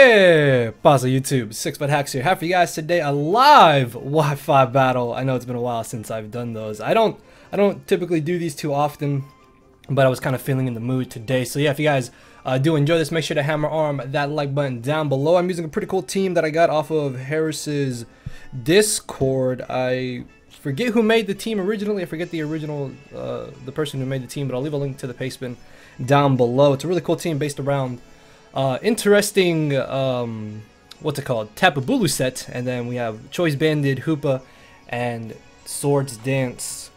Hey, pause YouTube, 6ftHax here. Have for you guys today a live Wi-Fi battle. I know it's been a while since I've done those. I don't typically do these too often, but I was kind of feeling in the mood today. So yeah, if you guys do enjoy this, make sure to hammer arm that like button down below. I'm using a pretty cool team that I got off of Harris's Discord. I forget who made the team originally. I forget the original, the person who made the team, but I'll leave a link to the paste bin down below. It's a really cool team based around interesting, what's it called, Tapu Bulu set, and then we have Choice Banded, Hoopa, and Swords Dance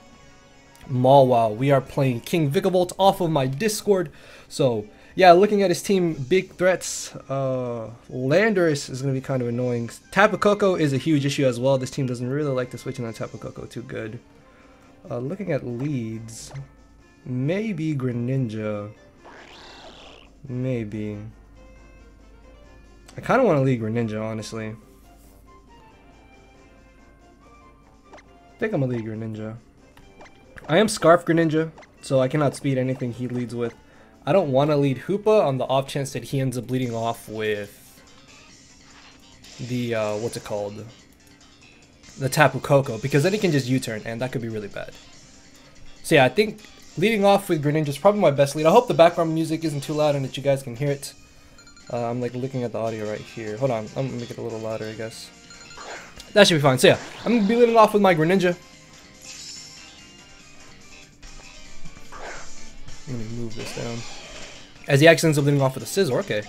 Malwow. We are playing King Vikavolt off of my Discord. So yeah, looking at his team, big threats. Landorus is going to be kind of annoying. Tapu Koko is a huge issue as well. This team doesn't really like to switch in on Tapu Koko too good. Looking at leads, maybe Greninja. Maybe. I kind of want to lead Greninja, honestly. I think I'm going to lead Greninja. I am Scarf Greninja, so I cannot speed anything he leads with. I don't want to lead Hoopa on the off chance that he ends up leading off with the, what's it called? The Tapu Koko, because then he can just U-turn, and that could be really bad. So yeah, I think leading off with Greninja is probably my best lead. I hope the background music isn't too loud and that you guys can hear it. I'm like looking at the audio right here. Hold on, I'm gonna make it a little louder, I guess. That should be fine. So yeah, I'm gonna be leading off with my Greninja. Let me move this down. As he actually ends up leading off with a Scizor, okay.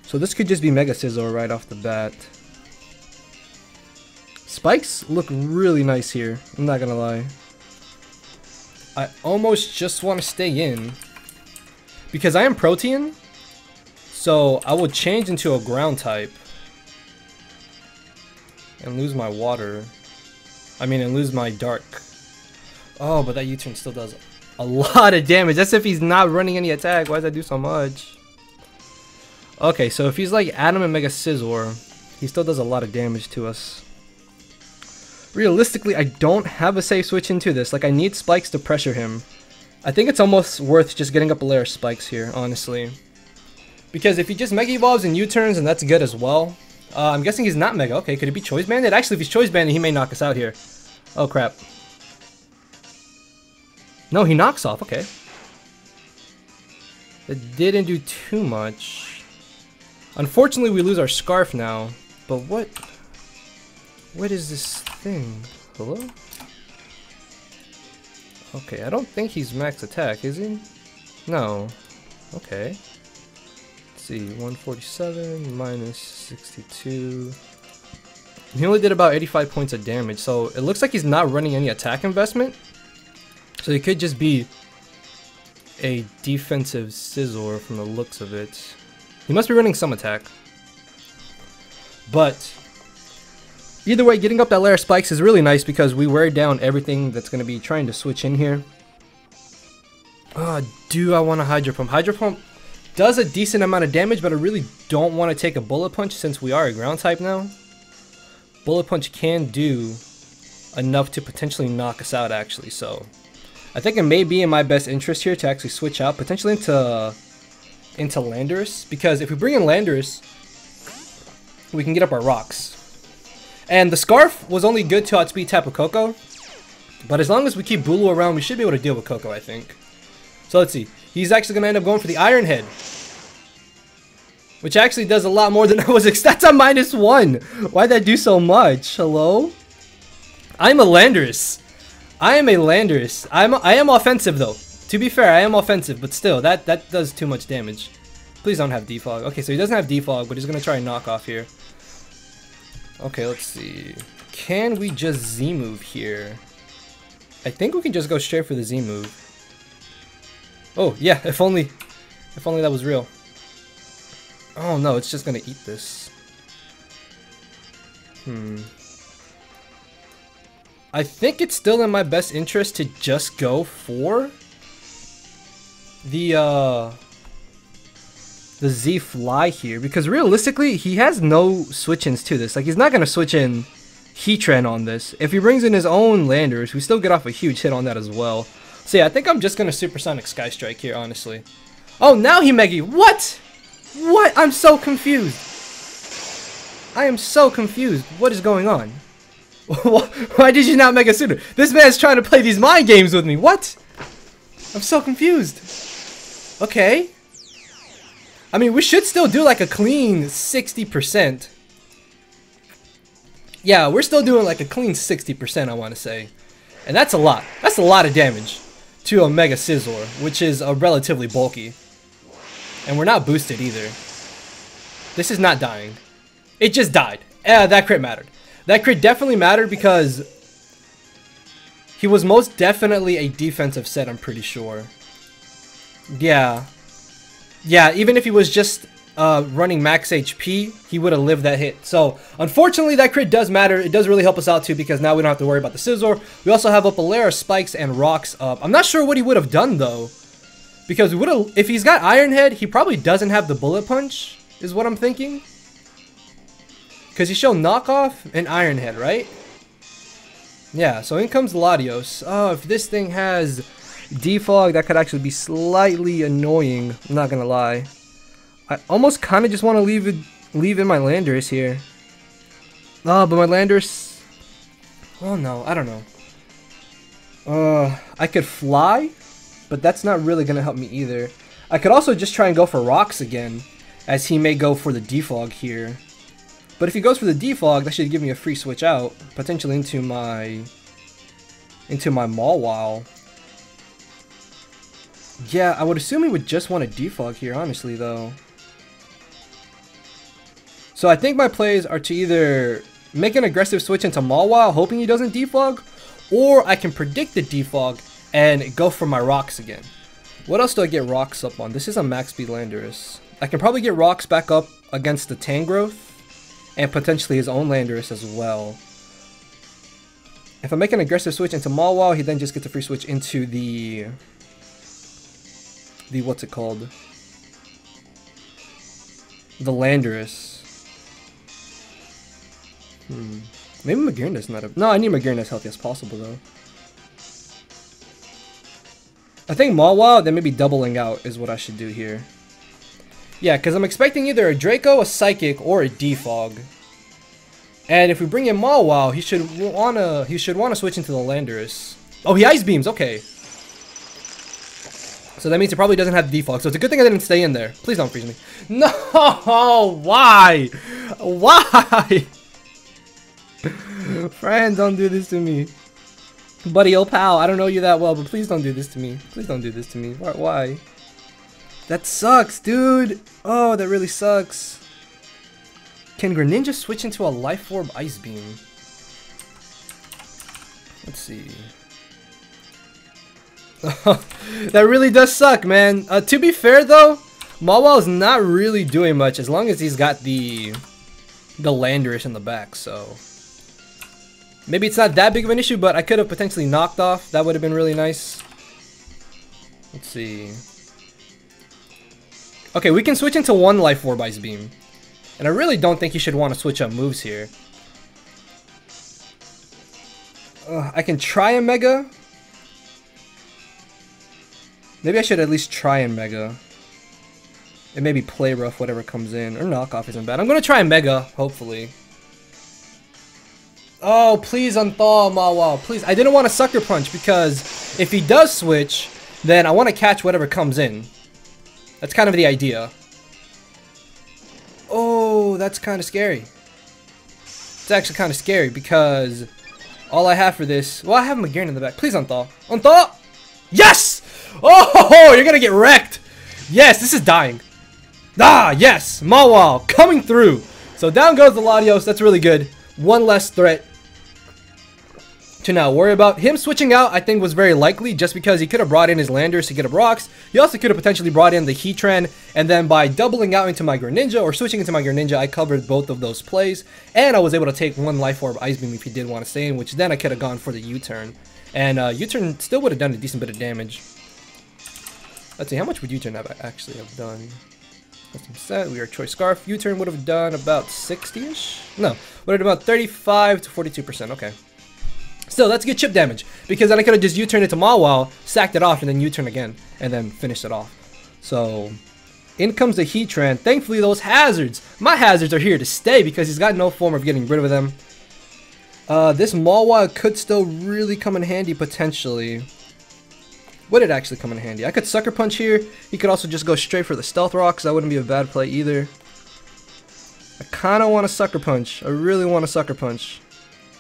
So this could just be Mega Scizor right off the bat. Spikes look really nice here, I'm not gonna lie. I almost just want to stay in because I am Protean, so I will change into a ground type and lose my water. And lose my dark. Oh, but that U-turn still does a lot of damage. That's if he's not running any attack. Why does that do so much? Okay, so if he's like Adam and Mega Scizor, he still does a lot of damage to us. Realistically, I don't have a safe switch into this. Like, I need spikes to pressure him. I think it's almost worth just getting up a layer of spikes here, honestly. Because if he just Mega Evolves and U-turns, and that's good as well. I'm guessing he's not Mega. Okay, could he be Choice Banded? Actually, if he's Choice Banded, he may knock us out here. Oh, crap. No, he knocks off. Okay. It didn't do too much. Unfortunately, we lose our Scarf now. But what is this thing? Hello? Okay, I don't think he's max attack, is he? No. Okay. Let's see, 147 minus 62. He only did about 85 points of damage, so it looks like he's not running any attack investment. So he could just be a defensive Scizor from the looks of it. He must be running some attack. But either way, getting up that layer of spikes is really nice because we wear down everything that's going to be trying to switch in here. Do I want a Hydro Pump? Hydro Pump does a decent amount of damage, but I really don't want to take a Bullet Punch since we are a ground type now. Bullet Punch can do enough to potentially knock us out, actually. So I think it may be in my best interest here to actually switch out potentially into Landorus, because if we bring in Landorus, we can get up our rocks. And the Scarf was only good to outspeed Tapu Koko, but as long as we keep Bulu around, we should be able to deal with Koko, I think. So let's see. He's actually going to end up going for the Iron Head, which actually does a lot more than I was expecting. That's a -1. Why'd that do so much? Hello? I'm a Landorus. I am a Landorus. I am offensive though. To be fair, I am offensive, but still, that does too much damage. Please don't have defog. Okay, so he doesn't have defog, but he's gonna try and knock off here. Okay, let's see. Can we just Z move here? I think we can just go straight for the Z move. Oh yeah, if only that was real. Oh no, it's just gonna eat this. I think it's still in my best interest to just go for the Z Fly here, because realistically he has no switch-ins to this. Like, he's not gonna switch in Heatran on this. If he brings in his own Landorus, we still get off a huge hit on that as well. So yeah, I think I'm just gonna Supersonic Sky Strike here, honestly. Oh, now he Mega. What? What? I'm so confused. I am so confused. What is going on? Why did you not Mega sooner? This man's trying to play these mind games with me. What? I'm so confused. Okay. I mean, we should still do like a clean 60%. Yeah, we're still doing like a clean 60%, I want to say. And that's a lot. That's a lot of damage to a Mega Scizor, which is relatively bulky. And we're not boosted either. This is not dying. It just died. That crit mattered. That crit definitely mattered because he was most definitely a defensive set, I'm pretty sure. Yeah. Yeah, even if he was just running max HP, he would have lived that hit. So, unfortunately, that crit does matter. It does really help us out, too, because now we don't have to worry about the Scizor. We also have up Alera, Spikes, and Rocks up. I'm not sure what he would have done, though. Because we would have, if he's got Iron Head, he probably doesn't have the Bullet Punch, is what I'm thinking. Because he showed Knockoff and Iron Head, right? Yeah, so in comes Latios. Oh, if this thing has Defog, that could actually be slightly annoying. I'm not gonna lie. I almost kind of just want to leave in my Landorus here. Oh, but my Landorus... Oh no, I don't know. I could fly, but that's not really gonna help me either. I could also just try and go for Rocks again, as he may go for the Defog here. But if he goes for the Defog, that should give me a free switch out, potentially into my Mawile. Yeah, I would assume he would just want a Defog here, honestly, though. So I think my plays are to either make an aggressive switch into Mawile, hoping he doesn't Defog, or I can predict the Defog and go for my Rocks again. What else do I get Rocks up on? This is a max speed Landorus. I can probably get Rocks back up against the Tangrowth, and potentially his own Landorus as well. If I make an aggressive switch into Mawile, he then just gets a free switch into the what's it called? The Landorus. Maybe Magearna's not a... No, I need Magearna as healthy as possible, though. I think Mawile, then maybe doubling out is what I should do here. Yeah, because I'm expecting either a Draco, a Psychic, or a Defog. And if we bring in Mawile, he should wanna switch into the Landorus. Oh, he Ice Beams, okay. So that means he probably doesn't have Defog. So it's a good thing I didn't stay in there. Please don't freeze me. No, why? Why? Friend, don't do this to me. Buddy, old pal, I don't know you that well, but please don't do this to me. Please don't do this to me. Why? That sucks, dude. Oh, that really sucks. Can Greninja switch into a Life Orb Ice Beam? Let's see. That really does suck, man. To be fair, though, Mawile is not really doing much as long as he's got the Landorus in the back, so... Maybe it's not that big of an issue, but I could have potentially knocked off. That would have been really nice. Let's see. Okay, we can switch into one Life Orb Ice Beam. And I really don't think you should want to switch up moves here. I can try a Mega. Maybe I should at least try and Mega. And maybe play rough whatever comes in. Or knockoff isn't bad. I'm going to try Mega, hopefully. Oh, please unthaw Mawile. Please. I didn't want to Sucker Punch because if he does switch, then I want to catch whatever comes in. That's kind of the idea. Oh, that's kind of scary. It's actually kind of scary because all I have for this... Well, I have Magearna in the back. Please unthaw. Unthaw! Yes! Oh, you're going to get wrecked. Yes, this is dying. Ah, yes. Mawile coming through. So down goes the Latios. That's really good. One less threat to now worry about. Him switching out, I think, was very likely just because he could have brought in his Landorus to get up Rocks. He also could have potentially brought in the Heatran, and then by doubling out into my Greninja or switching into my Greninja, I covered both of those plays, and I was able to take one Life Orb Ice Beam if he did want to stay in, which then I could have gone for the U-turn. And U-turn still would have done a decent bit of damage. Let's see, how much would U-turn actually have done? Custom set, we are Choice Scarf. U-turn would have done about 60-ish? No, would have done about 35 to 42%, okay. Still, that's good chip damage, because then I could have just U-turned into Mawile, sacked it off, and then U-turn again, and then finished it off. So in comes the Heatran. Thankfully those hazards, my hazards are here to stay because he's got no form of getting rid of them. This Mawile could still really come in handy potentially. Would it actually come in handy? I could Sucker Punch here. He could also just go straight for the Stealth Rocks. That wouldn't be a bad play either. I kind of want to Sucker Punch. I really want to Sucker Punch.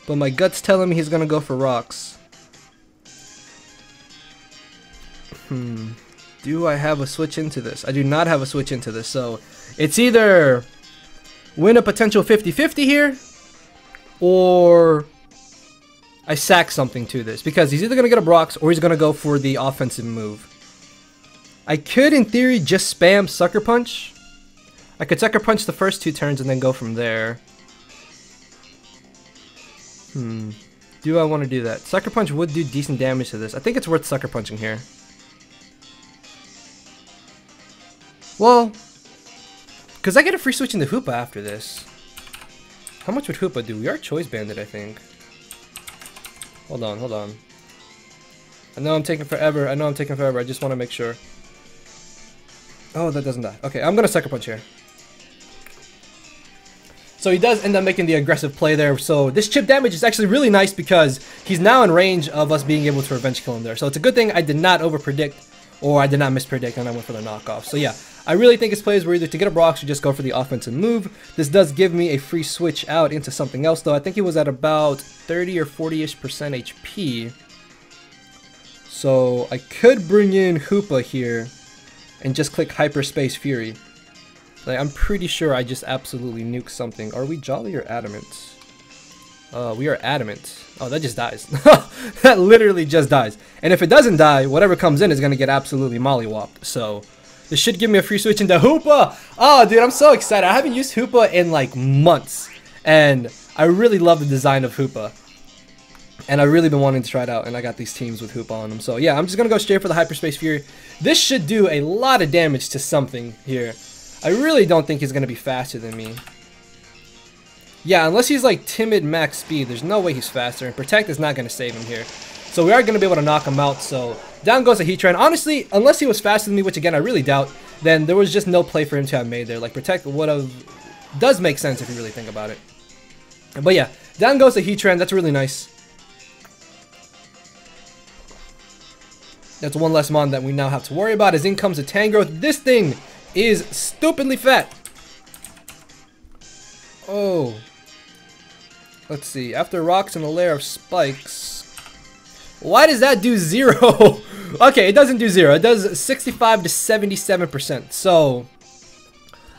But my gut's telling me he's going to go for Rocks. Do I have a switch into this? I do not have a switch into this. So it's either win a potential 50-50 here, or I sack something to this. Because he's either going to get a Rocks or he's going to go for the offensive move. I could, in theory, just spam Sucker Punch. I could Sucker Punch the first 2 turns and then go from there. Do I want to do that? Sucker Punch would do decent damage to this. I think it's worth Sucker Punching here. Well, because I get a free switch into Hoopa after this. How much would Hoopa do? We are Choice Banded, I think. Hold on, hold on. I know I'm taking forever. I know I'm taking forever. I just want to make sure. Oh, that doesn't die. Okay, I'm going to Sucker Punch here. So he does end up making the aggressive play there. So this chip damage is actually really nice because he's now in range of us being able to revenge kill him there. So it's a good thing I did not over-predict, or I did not mispredict, and I went for the knockoff. So yeah, I really think his plays were either to get a Brox or just go for the offensive move. This does give me a free switch out into something else, though. I think he was at about 30 or 40-ish% HP. So I could bring in Hoopa here and just click Hyperspace Fury. Like, I'm pretty sure I just absolutely nuked something. Are we Jolly or Adamant? We are Adamant. Oh, that just dies. That literally just dies. And if it doesn't die, whatever comes in is going to get absolutely mollywopped. So this should give me a free switch into Hoopa. Oh, dude, I'm so excited. I haven't used Hoopa in like months. And I really love the design of Hoopa. And I've really been wanting to try it out. And I got these teams with Hoopa on them. So yeah, I'm just going to go straight for the Hyperspace Fury. This should do a lot of damage to something here. I really don't think he's going to be faster than me. Yeah, unless he's like timid max speed, there's no way he's faster. And Protect is not going to save him here. So we are going to be able to knock him out. So down goes a Heatran. Honestly, unless he was faster than me, which again I really doubt, then there was just no play for him to have made there. Like Protect would have... does make sense if you really think about it. But yeah, down goes a Heatran. That's really nice. That's one less mon that we now have to worry about. As in comes a Tangrowth. This thing is stupidly fat. Oh. Let's see. After Rocks and a layer of Spikes. Why does that do 0? Okay, it doesn't do 0. It does 65 to 77%. So,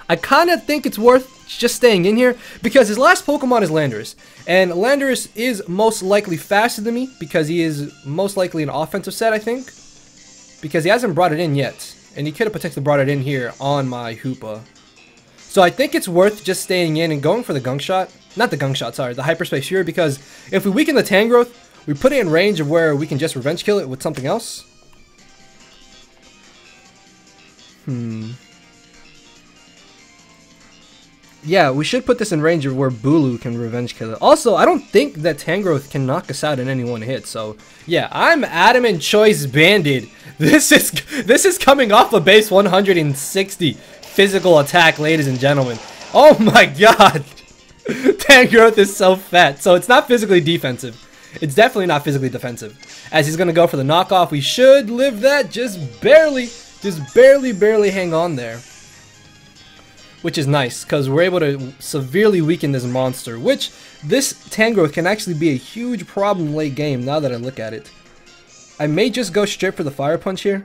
I kind of think it's worth just staying in here because his last Pokemon is Landorus. And Landorus is most likely faster than me because he is most likely an offensive set, I think. Because he hasn't brought it in yet. And he could have potentially brought it in here on my Hoopa. So I think it's worth just staying in and going for the Gunk Shot. Not the Gunk Shot, sorry, the Hyperspace Fury. Because if we weaken the Tangrowth, we put it in range of where we can just revenge kill it with something else. Yeah, we should put this in range of where Bulu can revenge kill it. Also, I don't think that Tangrowth can knock us out in any one hit. So, yeah, I'm Adamant Choice Banded. This is coming off a base 160 physical attack, ladies and gentlemen. Oh my god. Tangrowth is so fat. So it's not physically defensive. It's definitely not physically defensive. As he's going to go for the knockoff, we should live that just barely hang on there. Which is nice, because we're able to severely weaken this monster, which this Tangrowth can actually be a huge problem late game now that I look at it. I may just go straight for the Fire Punch here.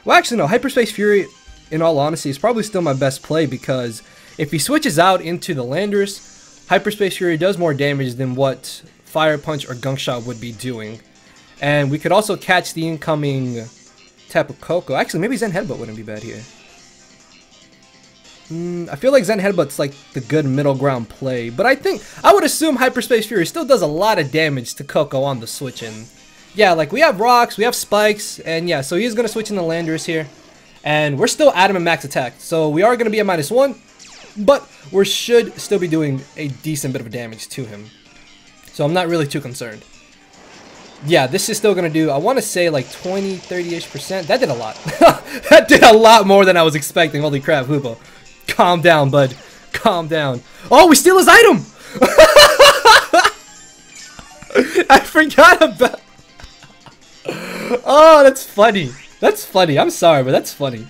Well, actually no, Hyperspace Fury, in all honesty, is probably still my best play, because if he switches out into the Landorus, Hyperspace Fury does more damage than what Fire Punch or Gunk Shot would be doing. And we could also catch the incoming Tapu Koko. Actually, maybe Zen Headbutt wouldn't be bad here. I feel like Zen Headbutt's like the good middle ground play, but I would assume Hyperspace Fury still does a lot of damage to Koko on the switch in. Yeah, like we have Rocks, we have Spikes, and yeah, so he's going to switch in the Landorus here. And we're still Adamant max attack, so we are going to be at -1, but we should still be doing a decent bit of damage to him. So I'm not really too concerned. yeah, this is still gonna do, I want to say like 20, 30-ish%. That did a lot. That did a lot more than I was expecting. Holy crap, Hoopa. Calm down, bud. Calm down. Oh, we steal his item! I forgot about... Oh, that's funny. That's funny. I'm sorry, but that's funny.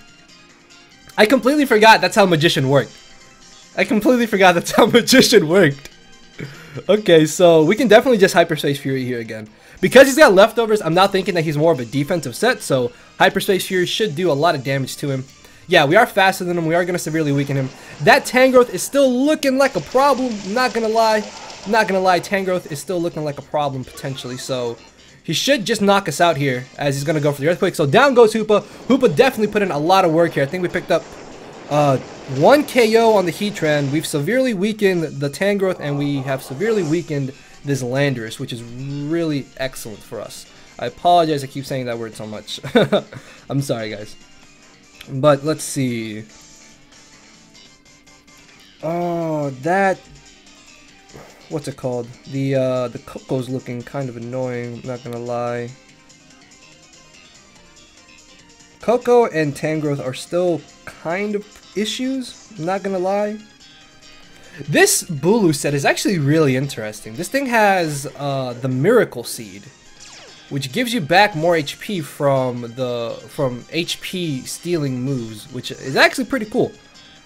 I completely forgot that's how Magician worked. I completely forgot that's how Magician worked. Okay, so we can definitely just Hyperspace Fury here again. Because he's got leftovers, I'm now thinking that he's more of a defensive set, so Hyperspace Fury should do a lot of damage to him. Yeah, we are faster than him. We are going to severely weaken him. That Tangrowth is still looking like a problem. Not going to lie. Not going to lie. Tangrowth is still looking like a problem potentially. So he should just knock us out here as he's going to go for the Earthquake. So down goes Hoopa. Hoopa definitely put in a lot of work here. I think we picked up 1 KO on the Heatran. We've severely weakened the Tangrowth and we have severely weakened this Landorus, which is really excellent for us. I apologize. I keep saying that word so much. I'm sorry, guys. But let's see. Oh, that, what's it called? The Coco's looking kind of annoying, I'm not gonna lie. Coco and Tangrowth are still kind of issues, I'm not gonna lie. This Bulu set is actually really interesting. This thing has the Miracle Seed, which gives you back more HP from HP stealing moves, which is actually pretty cool.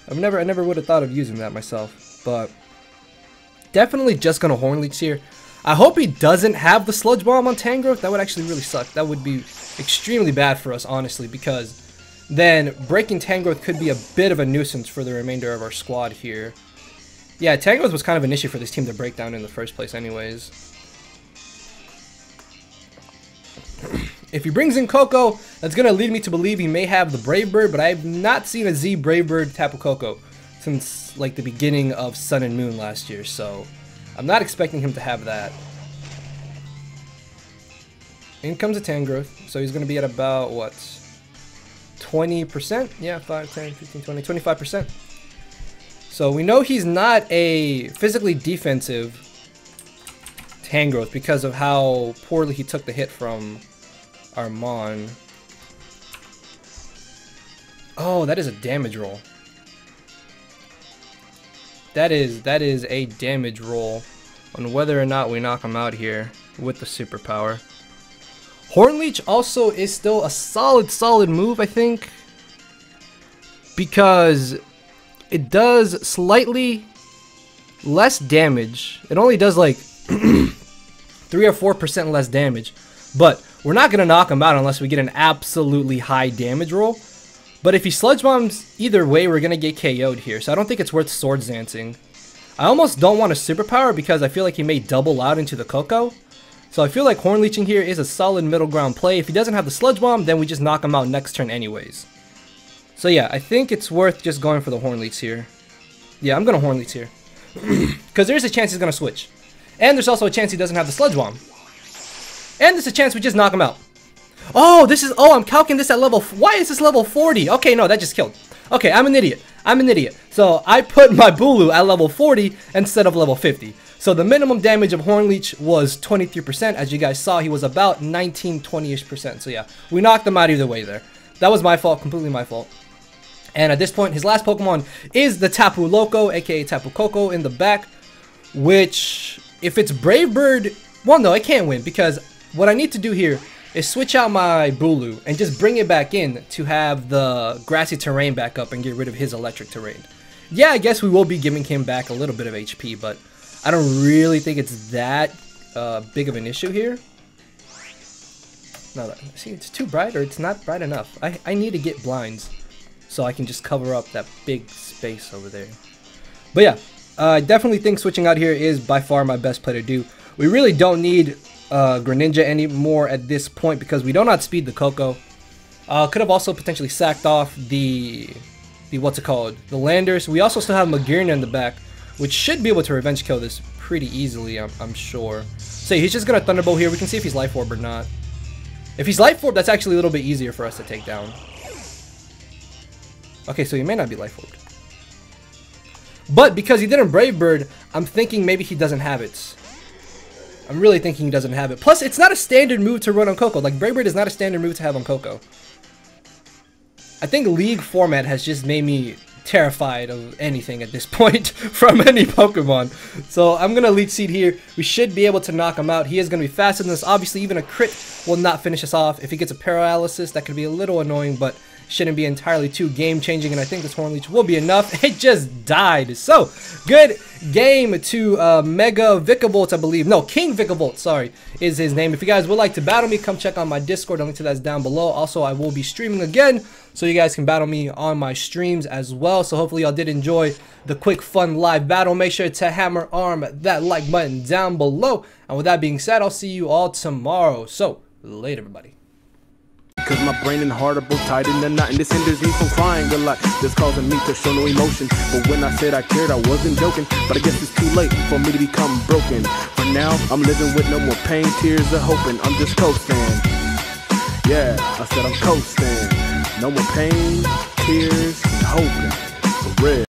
I never would have thought of using that myself, but definitely just gonna Horn Leech here. I hope he doesn't have the Sludge Bomb on Tangrowth. That would actually really suck. That would be extremely bad for us, honestly, because then breaking Tangrowth could be a bit of a nuisance for the remainder of our squad here. Yeah, Tangrowth was kind of an issue for this team to break down in the first place anyways. If he brings in Coco, that's going to lead me to believe he may have the Brave Bird, but I have not seen a Z Brave Bird Tapu Koko since like the beginning of Sun and Moon last year, so I'm not expecting him to have that. In comes a Tangrowth, so he's going to be at about, what, 20%? Yeah, 5, 10, 15, 20, 25%. So we know he's not a physically defensive Tangrowth because of how poorly he took the hit from Armon. Oh, that is a damage roll. That is a damage roll on whether or not we knock him out here with the superpower. Horn Leech also is still a solid move, I think, because it does slightly less damage. It only does like 3 or 4% less damage, but we're not going to knock him out unless we get an absolutely high damage roll. But if he Sludge Bombs, either way, we're going to get KO'd here, so I don't think it's worth Swords Dancing. I almost don't want a superpower because I feel like he may double out into the Coco. So I feel like Horn Leeching here is a solid middle ground play. If he doesn't have the Sludge Bomb, then we just knock him out next turn anyways. So yeah, I think it's worth just going for the Horn Leech here. Yeah, I'm going to Horn Leech here. Because there's a chance he's going to switch. And there's also a chance he doesn't have the Sludge Bomb. And there's a chance we just knock him out. Oh, I'm calculating this at level, why is this level 40? Okay, no, that just killed. Okay, I'm an idiot. So I put my Bulu at level 40 instead of level 50. So the minimum damage of Horn Leech was 23%. As you guys saw, he was about 19, 20-ish%. So yeah, we knocked him out either way there. That was my fault, completely my fault. And at this point, his last Pokemon is the Tapu Loco, aka Tapu Koko in the back, which, if it's Brave Bird, well, no, I can't win, because what I need to do here is switch out my Bulu and just bring it back in to have the Grassy terrain back up and get rid of his electric terrain. Yeah, I guess we will be giving him back a little bit of HP, but I don't really think it's that big of an issue here. No, see, it's too bright, or it's not bright enough. I need to get blinds so I can just cover up that big space over there. But yeah, I definitely think switching out here is by far my best play to do. We really don't need Greninja anymore at this point because we don't outspeed the Coco. Could have also potentially sacked off the what's it called? The Landorus. We also still have Magearna in the back, which should be able to revenge kill this pretty easily, I'm sure. So he's just gonna Thunderbolt here. We can see if he's Life Orb or not. If he's Life Orb, that's actually a little bit easier for us to take down. Okay, so he may not be Life Orbed. But because he didn't Brave Bird, I'm thinking maybe he doesn't have it. I'm really thinking he doesn't have it. Plus, it's not a standard move to run on Coco. Like, Brave Bird is not a standard move to have on Coco. I think League format has just made me terrified of anything at this point from any Pokemon. So I'm going to Leech Seed here. We should be able to knock him out. He is going to be faster than us. Obviously, even a crit will not finish us off. If he gets a Paralysis, that could be a little annoying, but shouldn't be entirely too game-changing, and I think this Horn Leech will be enough. It just died. So, good game to Mega Vikavolt, I believe. No, King Vikavolt, sorry, is his name. If you guys would like to battle me, come check out my Discord. The link to that is down below. Also, I will be streaming again, so you guys can battle me on my streams as well. So hopefully y'all did enjoy the quick, fun live battle. Make sure to hammer arm that like button down below. And with that being said, I'll see you all tomorrow. So, later, everybody. Cause my brain and heart are both tied in the knot, and this hinders me from crying a lot. This causing me to show no emotion. But when I said I cared, I wasn't joking. But I guess it's too late for me to become broken. For now, I'm living with no more pain, tears, or hoping. I'm just coasting. Yeah, I said I'm coasting. No more pain, tears, and hoping. For real.